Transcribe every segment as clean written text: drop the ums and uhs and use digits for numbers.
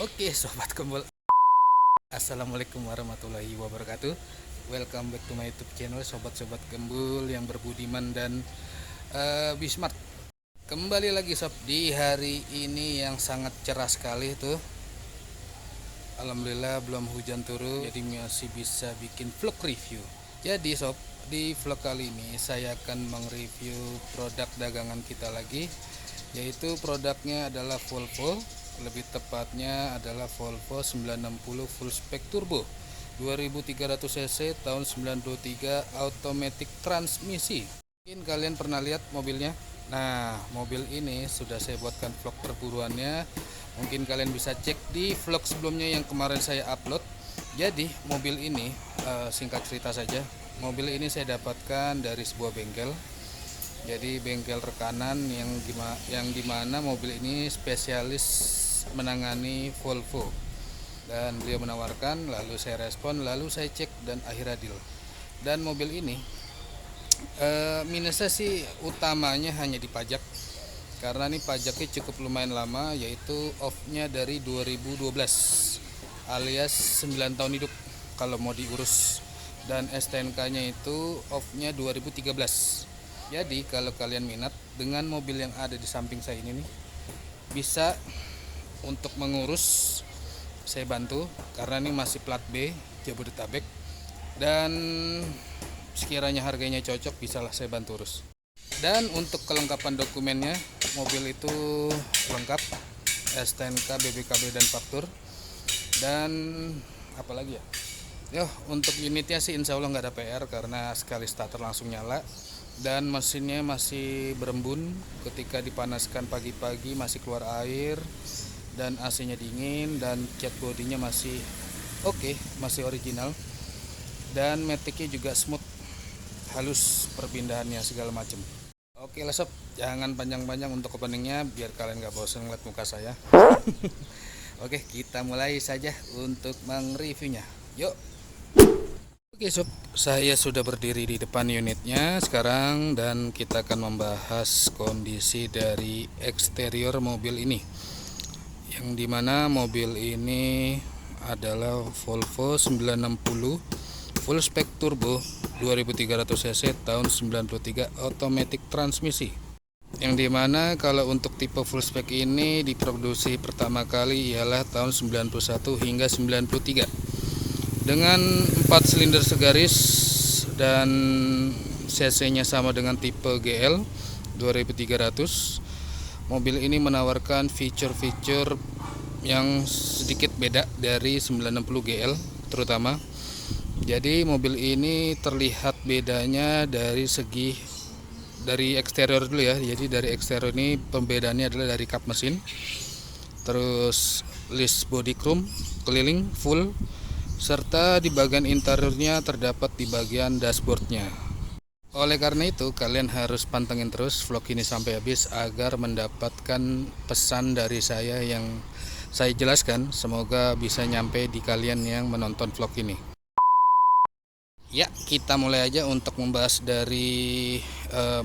Oke, sobat kembal. Assalamualaikum warahmatullahi wabarakatuh. Welcome back to my YouTube channel, sobat-sobat gembul yang berbudiman dan bismart. Kembali lagi sob di hari ini yang sangat cerah sekali tuh. Alhamdulillah belum hujan turun, jadi masih bisa bikin vlog review. Jadi sob, di vlog kali ini saya akan mereview produk dagangan kita lagi, yaitu produknya adalah Volvo. Lebih tepatnya adalah Volvo 960 full spec turbo 2300 cc tahun 93 automatic transmisi. Mungkin kalian pernah lihat mobilnya. Nah, mobil ini sudah saya buatkan vlog perburuannya. Mungkin kalian bisa cek di vlog sebelumnya yang kemarin saya upload. Jadi mobil ini singkat cerita saja, mobil ini saya dapatkan dari sebuah bengkel. Jadi bengkel rekanan yang dimana mobil ini spesialis menangani Volvo, dan beliau menawarkan, lalu saya respon, lalu saya cek dan akhirnya deal. Dan mobil ini minusnya sih utamanya hanya di pajak, karena ini pajaknya cukup lumayan lama, yaitu off-nya dari 2012 alias 9 tahun hidup kalau mau diurus, dan STNK-nya itu off-nya 2013. Jadi kalau kalian minat dengan mobil yang ada di samping saya ini nih, bisa untuk mengurus, saya bantu, karena ini masih plat B Jabodetabek, dan sekiranya harganya cocok bisalah saya bantu urus. Dan untuk kelengkapan dokumennya, mobil itu lengkap, STNK, BPKB dan faktur. Dan apalagi ya, untuk unitnya sih insya Allah nggak ada PR, karena sekali starter langsung nyala, dan mesinnya masih berembun ketika dipanaskan pagi-pagi, masih keluar air, dan AC-nya dingin, dan cat bodinya masih oke, masih original, dan maticnya juga smooth, halus perpindahannya segala macam. Oke lah sob, jangan panjang-panjang untuk openingnya biar kalian gak bosan ngeliat muka saya. Oke, kita mulai saja untuk mengreviewnya. Yuk. Oke sob, saya sudah berdiri di depan unitnya sekarang, dan kita akan membahas kondisi dari eksterior mobil ini, yang dimana mobil ini adalah Volvo 960 full spec turbo 2300 cc tahun 93 automatic transmisi, yang dimana kalau untuk tipe full spec ini diproduksi pertama kali ialah tahun 91 hingga 93 dengan 4 silinder segaris, dan cc-nya sama dengan tipe GL 2300. Mobil ini menawarkan fitur-fitur yang sedikit beda dari 960 GL terutama. Jadi mobil ini terlihat bedanya dari eksterior dulu ya. Jadi dari eksterior ini pembedaannya adalah dari kap mesin, terus list body chrome keliling full, serta di bagian interiornya terdapat di bagian dashboardnya. Oleh karena itu kalian harus pantengin terus vlog ini sampai habis agar mendapatkan pesan dari saya yang saya jelaskan. Semoga bisa nyampe di kalian yang menonton vlog ini. Ya, kita mulai aja untuk membahas dari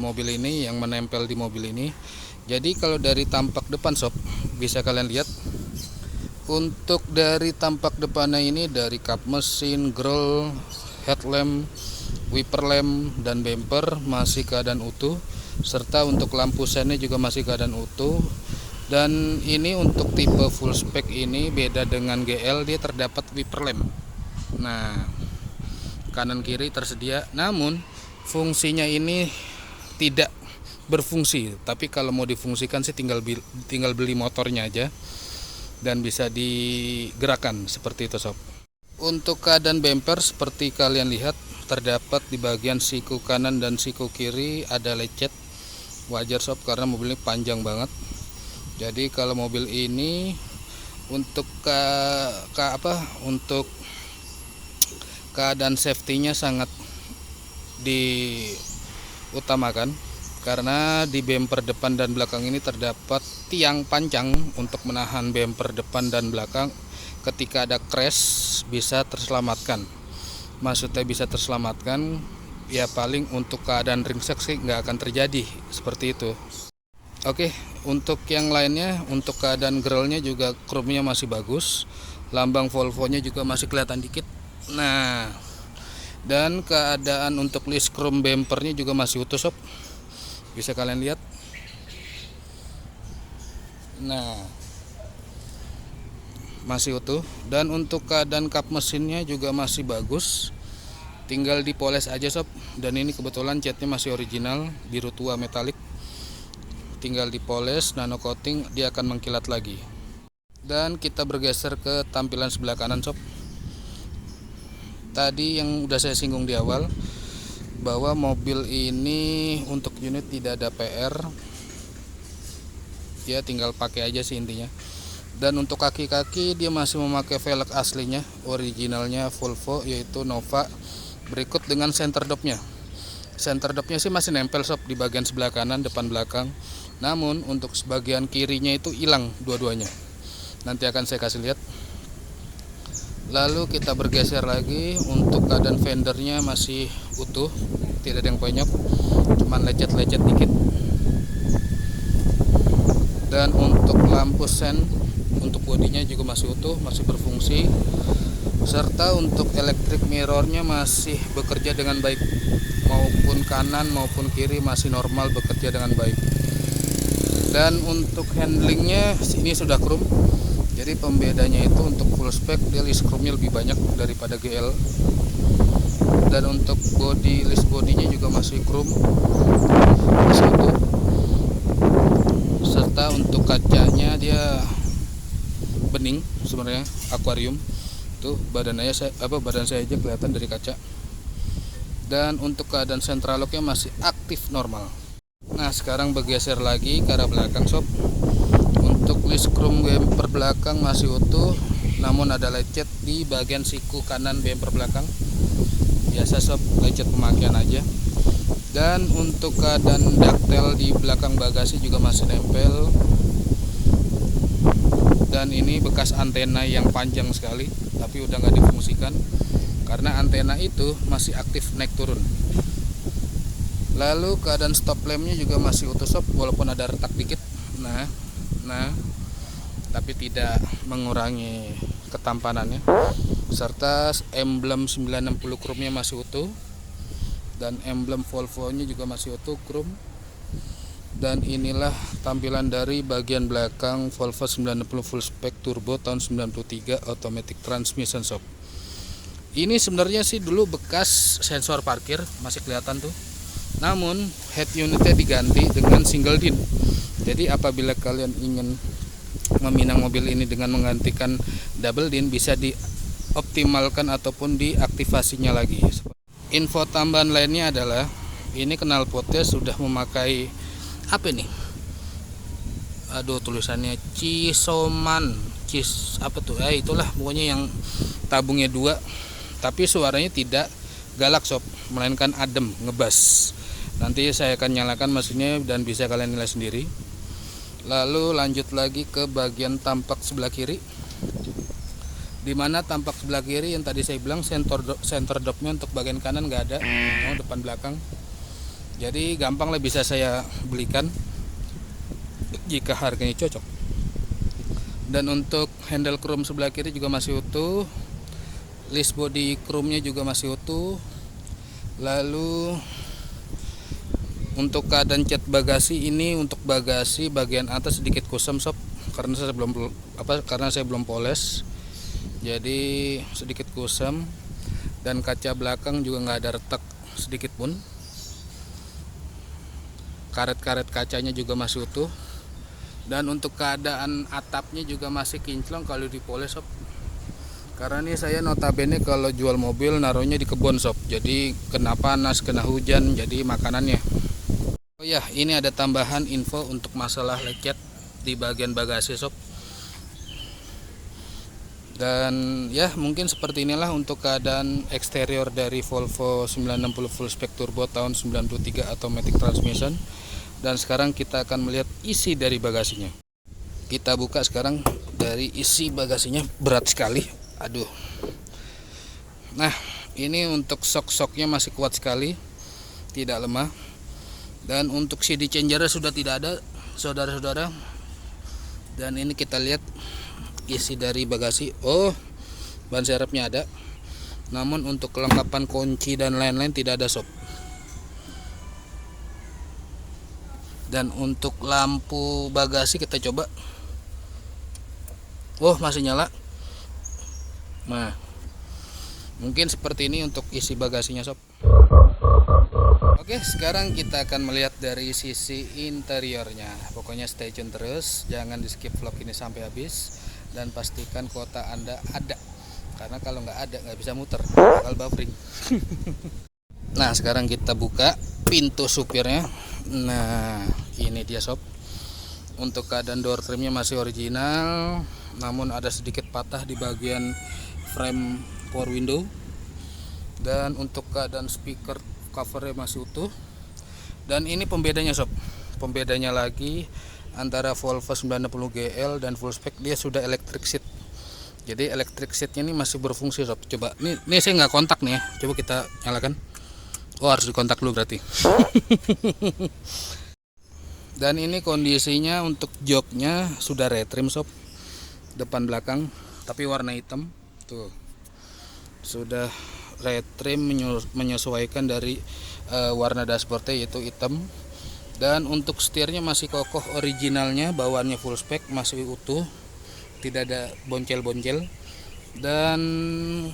mobil ini, yang menempel di mobil ini. Jadi kalau dari tampak depan sob, bisa kalian lihat. Untuk dari tampak depannya ini, dari kap mesin, grill, headlamp, wiper lamp, dan bumper masih keadaan utuh, serta untuk lampu sennya juga masih keadaan utuh. Dan ini untuk tipe full spec ini beda dengan GL, dia terdapat wiper lamp. Nah, kanan kiri tersedia, namun fungsinya ini tidak berfungsi, tapi kalau mau difungsikan sih tinggal beli motornya aja dan bisa digerakkan seperti itu sob. Untuk keadaan bumper seperti kalian lihat, terdapat di bagian siku kanan dan siku kiri ada lecet. Wajar sob, karena mobil ini panjang banget. Jadi kalau mobil ini untuk untuk keadaan safety-nya sangat diutamakan, karena di bumper depan dan belakang ini terdapat tiang pancang untuk menahan bumper depan dan belakang. Ketika ada crash bisa terselamatkan. Maksudnya bisa terselamatkan ya, paling untuk keadaan ringsek sih nggak akan terjadi seperti itu. Oke, Untuk yang lainnya, untuk keadaan grillnya juga chrome-nya masih bagus, lambang Volvo-nya juga masih kelihatan dikit. Nah, dan keadaan untuk list chrome bumpernya juga masih utuh sob, bisa kalian lihat. Nah, masih utuh. Dan untuk keadaan kap mesinnya juga masih bagus, tinggal dipoles aja sob. Dan ini kebetulan catnya masih original, biru tua metalik, tinggal dipoles nano coating, dia akan mengkilat lagi. Dan kita bergeser ke tampilan sebelah kanan sob. Tadi yang udah saya singgung di awal, bahwa mobil ini untuk unit tidak ada PR, ya tinggal pakai aja sih intinya. Dan untuk kaki-kaki dia masih memakai velg aslinya, originalnya Volvo, yaitu Nova, berikut dengan center dopnya. Center dopnya sih masih nempel sob di bagian sebelah kanan depan belakang, namun untuk sebagian kirinya itu hilang dua-duanya, nanti akan saya kasih lihat. Lalu kita bergeser lagi, untuk keadaan fendernya masih utuh, tidak ada yang penyok, cuman lecet-lecet dikit. Dan untuk lampu sen, untuk bodinya juga masih utuh, masih berfungsi. Serta untuk electric mirrornya masih bekerja dengan baik, maupun kanan maupun kiri masih normal bekerja dengan baik. Dan untuk handlingnya ini sudah chrome, jadi pembedanya itu untuk full spec dia list chrome-nya lebih banyak daripada GL. Dan untuk list bodinya juga masih chrome, masih utuh. Serta untuk kacanya dia bening sebenarnya, akuarium tuh, badan saya aja kelihatan dari kaca. Dan untuk keadaan central lock-nya masih aktif normal. Nah, sekarang bergeser lagi ke arah belakang sob. Untuk list chrome bumper belakang masih utuh, namun ada lecet di bagian siku kanan bumper belakang. Biasa sob, lecet pemakaian aja. Dan untuk keadaan daktel di belakang bagasi juga masih nempel. Dan ini bekas antena yang panjang sekali, tapi udah nggak difungsikan karena antena itu masih aktif naik turun. Lalu keadaan stop lampnya juga masih utuh sob, walaupun ada retak dikit. Nah, tapi tidak mengurangi ketampanannya. Serta emblem 960 chrome-nya masih utuh, dan emblem Volvo-nya juga masih utuh chrome. Dan inilah tampilan dari bagian belakang Volvo 960 full spec turbo tahun 93 automatic transmission sob. Ini sebenarnya sih dulu bekas sensor parkir, masih kelihatan tuh. Namun head unitnya diganti dengan single din. Jadi apabila kalian ingin meminang mobil ini dengan menggantikan double din, bisa dioptimalkan ataupun diaktifasinya lagi. Info tambahan lainnya adalah ini knalpotnya sudah memakai apa nih? Aduh, tulisannya Cisoman, apa tuh? Itulah pokoknya yang tabungnya 2, tapi suaranya tidak galak sob, melainkan adem, ngebas. Nanti saya akan nyalakan mesinnya dan bisa kalian nilai sendiri. Lalu lanjut lagi ke bagian tampak sebelah kiri, dimana tampak sebelah kiri yang tadi saya bilang center dopnya untuk bagian kanan nggak ada, depan belakang. Jadi gampang lah bisa saya belikan jika harganya cocok. Dan untuk handle chrome sebelah kiri juga masih utuh, list body chrome-nya juga masih utuh. Lalu untuk keadaan cat bagasi ini, untuk bagasi bagian atas sedikit kusam sob, karena saya belum poles, jadi sedikit kusam. Dan kaca belakang juga nggak ada retak sedikit pun. Karet-karet kacanya juga masih utuh. Dan untuk keadaan atapnya juga masih kinclong kalau dipoles sob. Karena ini saya notabene kalau jual mobil naruhnya di kebun sob, jadi kena panas, kena hujan, jadi makanannya. Oh ya, ini ada tambahan info untuk masalah lecet di bagian bagasi sob. Dan ya mungkin seperti inilah untuk keadaan eksterior dari Volvo 960 full spec turbo tahun 93 automatic transmission. Dan sekarang kita akan melihat isi dari bagasinya. Kita buka sekarang dari isi bagasinya, berat sekali. Aduh. Nah, ini untuk shock-shocknya masih kuat sekali, tidak lemah. Dan untuk CD changer sudah tidak ada, saudara-saudara. Dan ini kita lihat isi dari bagasi. Oh, ban serepnya ada, namun untuk kelengkapan kunci dan lain-lain tidak ada sob. Dan untuk lampu bagasi kita coba. Oh, masih nyala. Nah, mungkin seperti ini untuk isi bagasinya sob. Oke, sekarang kita akan melihat dari sisi interiornya. Pokoknya stay tune terus, jangan di skip vlog ini sampai habis, dan pastikan kuota Anda ada, karena kalau nggak ada nggak bisa muter, bakal buffering. Nah, sekarang kita buka pintu supirnya. Nah, ini dia sob. Untuk keadaan door trimnya masih original, namun ada sedikit patah di bagian frame power window. Dan untuk keadaan speaker covernya masih utuh. Dan ini pembedanya sob, pembedanya lagi antara Volvo 90 GL dan full spec, dia sudah electric seat. Jadi electric seatnya ini masih berfungsi sob. Coba ini saya nggak kontak nih ya, coba kita nyalakan. Oh, harus dikontak dulu berarti. Dan ini kondisinya untuk joknya sudah retrim sob, depan belakang, tapi warna hitam tuh, sudah retrim menyesuaikan dari warna dashboardnya yaitu hitam. Dan untuk setirnya masih kokoh originalnya, bawaannya full spec, masih utuh, tidak ada boncel-boncel. Dan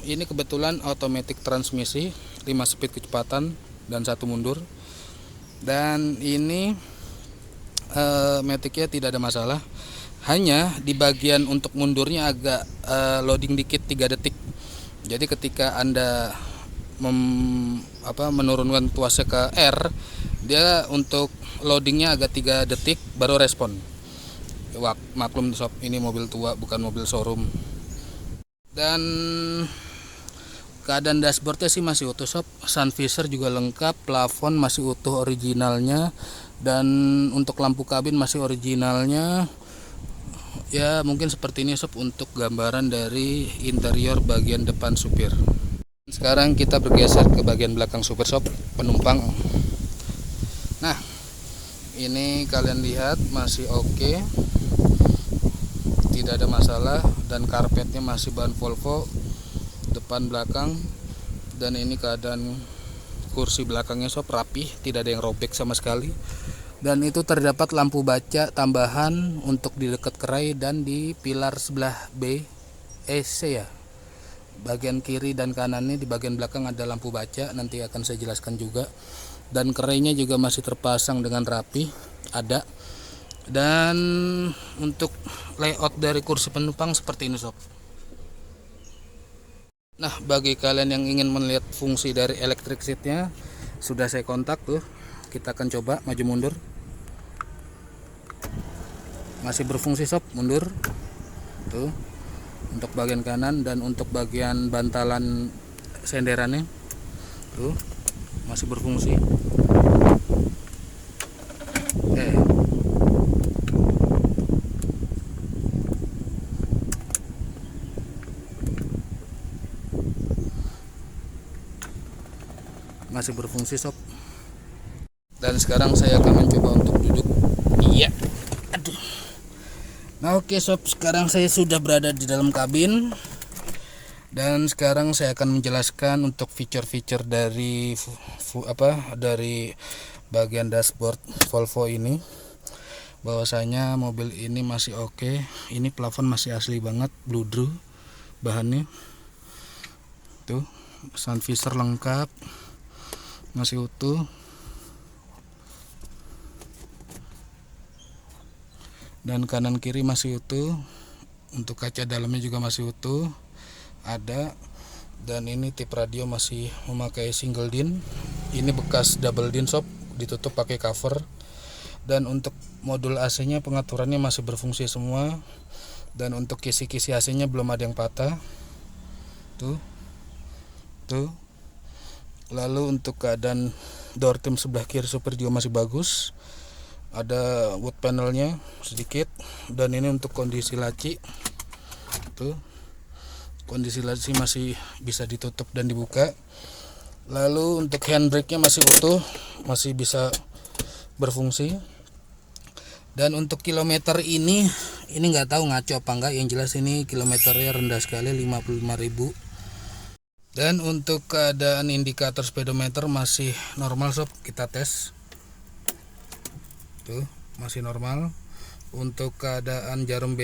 ini kebetulan automatic transmisi, 5 speed kecepatan dan 1 mundur. Dan ini maticnya tidak ada masalah, hanya di bagian untuk mundurnya agak loading dikit 3 detik. Jadi ketika Anda menurunkan tuasnya ke R, dia untuk loadingnya agak 3 detik baru respon. Maklum sob, ini mobil tua bukan mobil showroom. Dan keadaan dashboardnya sih masih utuh sob, sun visor juga lengkap, plafon masih utuh originalnya, dan untuk lampu kabin masih originalnya. Ya mungkin seperti ini sob untuk gambaran dari interior bagian depan supir. Sekarang kita bergeser ke bagian belakang supir sob, penumpang. Nah, ini kalian lihat masih oke, tidak ada masalah, dan karpetnya masih bahan Volvo depan belakang. Dan ini keadaan kursi belakangnya sob rapih, tidak ada yang robek sama sekali. Dan itu terdapat lampu baca tambahan untuk di dekat kerai dan di pilar sebelah B, C ya, bagian kiri dan kanannya. Di bagian belakang ada lampu baca, nanti akan saya jelaskan juga. Dan kerainya juga masih terpasang dengan rapi, ada. Dan untuk layout dari kursi penumpang seperti ini sob. Nah, bagi kalian yang ingin melihat fungsi dari electric seatnya, sudah saya kontak tuh. Kita akan coba maju mundur. Masih berfungsi sob, mundur tuh untuk bagian kanan, dan untuk bagian bantalan senderannya tuh masih berfungsi. Masih berfungsi sob. Dan sekarang saya akan mencoba untuk duduk. Iya, aduh. Nah oke sob, sekarang saya sudah berada di dalam kabin, dan sekarang saya akan menjelaskan untuk fitur-fitur dari dari bagian dashboard Volvo ini. Bahwasanya mobil ini masih oke. Ini plafon masih asli banget, bludru bahannya tuh. Sun visor lengkap, masih utuh. Dan kanan kiri masih utuh. Untuk kaca dalamnya juga masih utuh, ada. Dan ini tip radio masih memakai single din. Ini bekas double din sob, ditutup pakai cover. Dan untuk modul AC nya pengaturannya masih berfungsi semua. Dan untuk kisi-kisi AC nya belum ada yang patah tuh. Lalu untuk keadaan door trim sebelah kiri supir juga masih bagus, ada wood panelnya sedikit. Dan ini untuk kondisi laci tuh, kondisi laci masih bisa ditutup dan dibuka. Lalu untuk handbrake nya masih utuh, masih bisa berfungsi. Dan untuk kilometer ini nggak tahu ngaco apa enggak, yang jelas ini kilometernya rendah sekali, 55.000. Dan untuk keadaan indikator speedometer masih normal sob, kita tes tuh, masih normal. Untuk keadaan jarum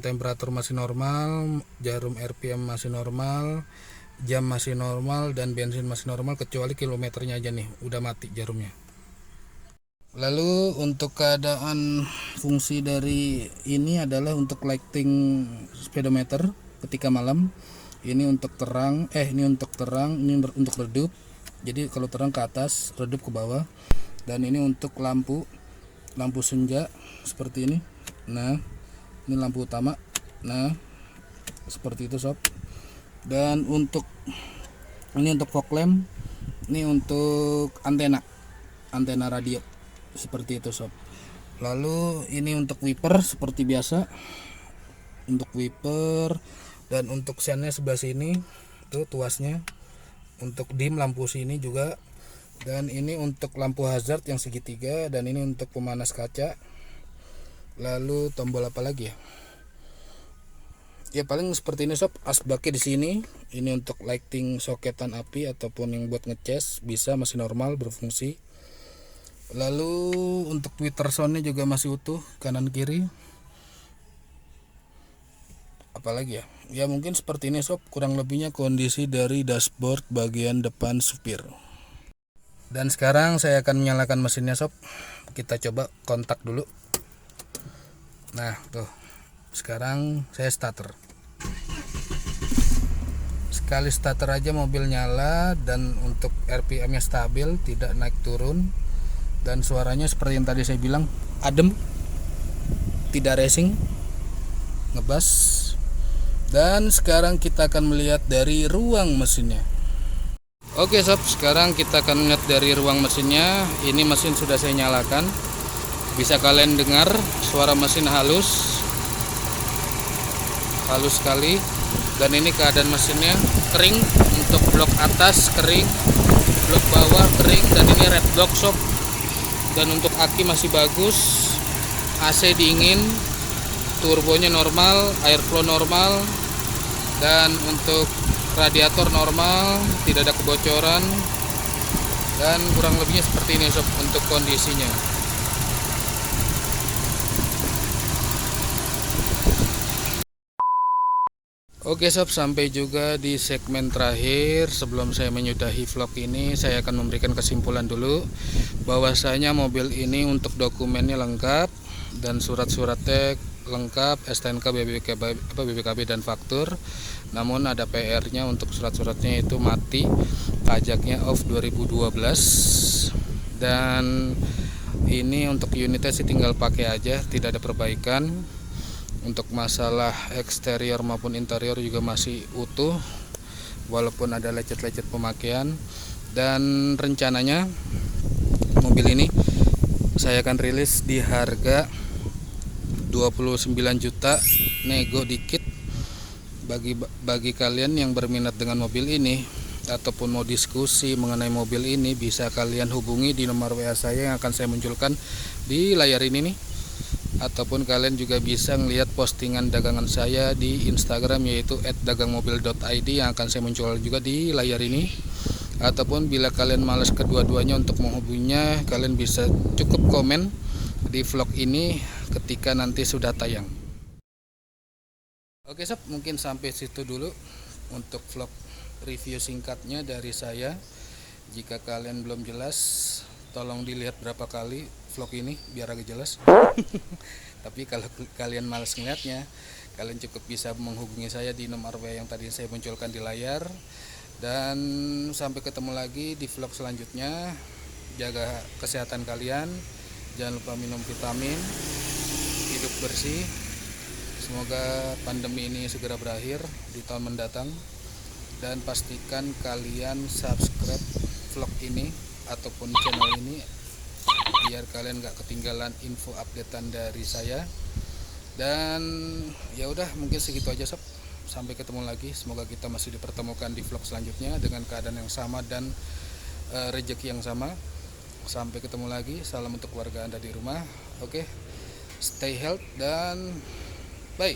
temperatur masih normal, jarum RPM masih normal, jam masih normal, dan bensin masih normal, kecuali kilometernya aja nih udah mati jarumnya. Lalu untuk keadaan fungsi dari ini adalah untuk lighting speedometer ketika malam. Ini untuk terang, ini untuk untuk redup. Jadi kalau terang ke atas, redup ke bawah. Dan ini untuk lampu senja seperti ini. Nah, ini lampu utama. Nah, seperti itu sob. Dan untuk fog lamp, ini untuk antena radio. Seperti itu sob. Lalu ini untuk wiper seperti biasa, untuk wiper. Dan untuk sennya sebelah sini tuh tuasnya, untuk dim lampu sini juga. Dan ini untuk lampu hazard yang segitiga, dan ini untuk pemanas kaca. Lalu tombol apa lagi ya? Ya paling seperti ini sob. Asbaknya di sini. Ini untuk lighting soketan api ataupun yang buat ngecas bisa, masih normal berfungsi. Lalu untuk tweeter soundnya juga masih utuh kanan kiri. Apalagi ya? Ya mungkin seperti ini sob, kurang lebihnya kondisi dari dashboard bagian depan supir. Dan sekarang saya akan menyalakan mesinnya sob. Kita coba kontak dulu. Nah tuh, sekarang saya starter. Sekali starter aja mobil nyala, dan untuk RPM nya stabil, tidak naik turun. Dan suaranya seperti yang tadi saya bilang, adem, tidak racing, ngebas. Dan sekarang kita akan melihat dari ruang mesinnya. Oke sob, sekarang kita akan melihat dari ruang mesinnya. Ini mesin sudah saya nyalakan. Bisa kalian dengar suara mesin halus sekali. Dan ini keadaan mesinnya kering. Untuk blok atas kering, blok bawah kering, dan ini red block sob. Dan untuk aki masih bagus, AC dingin, turbonya normal, airflow normal, dan untuk radiator normal, tidak ada kebocoran. Dan kurang lebihnya seperti ini sob untuk kondisinya. Oke sob, sampai juga di segmen terakhir. Sebelum saya menyudahi vlog ini, saya akan memberikan kesimpulan dulu bahwasanya mobil ini untuk dokumennya lengkap dan surat-suratnya lengkap, STNK, BPKB dan faktur. Namun ada PR-nya untuk surat-suratnya, itu mati, pajaknya off 2012. Dan ini untuk unitnya sih tinggal pakai aja, tidak ada perbaikan. Untuk masalah eksterior maupun interior juga masih utuh, walaupun ada lecet-lecet pemakaian. Dan rencananya mobil ini saya akan rilis di harga 29 juta, nego dikit. Bagi kalian yang berminat dengan mobil ini ataupun mau diskusi mengenai mobil ini, bisa kalian hubungi di nomor WA saya yang akan saya munculkan di layar ini nih. Ataupun kalian juga bisa melihat postingan dagangan saya di Instagram, yaitu @dagangmobil.id, yang akan saya muncul juga di layar ini. Ataupun bila kalian malas kedua-duanya untuk menghubunginya, kalian bisa cukup komen di vlog ini ketika nanti sudah tayang. Oke sob, mungkin sampai situ dulu untuk vlog review singkatnya dari saya. Jika kalian belum jelas, tolong dilihat berapa kali vlog ini biar agak jelas. Tapi kalau kalian malas ngeliatnya, kalian cukup bisa menghubungi saya di nomor WA yang tadi saya munculkan di layar. Dan sampai ketemu lagi di vlog selanjutnya. Jaga kesehatan kalian, jangan lupa minum vitamin, hidup bersih. Semoga pandemi ini segera berakhir di tahun mendatang. Dan pastikan kalian subscribe vlog ini ataupun channel ini, biar kalian gak ketinggalan info updatean dari saya. Dan ya udah, mungkin segitu aja sob. Sampai ketemu lagi. Semoga kita masih dipertemukan di vlog selanjutnya dengan keadaan yang sama dan rezeki yang sama. Sampai ketemu lagi. Salam untuk keluarga Anda di rumah. Oke. Stay healthy dan bye.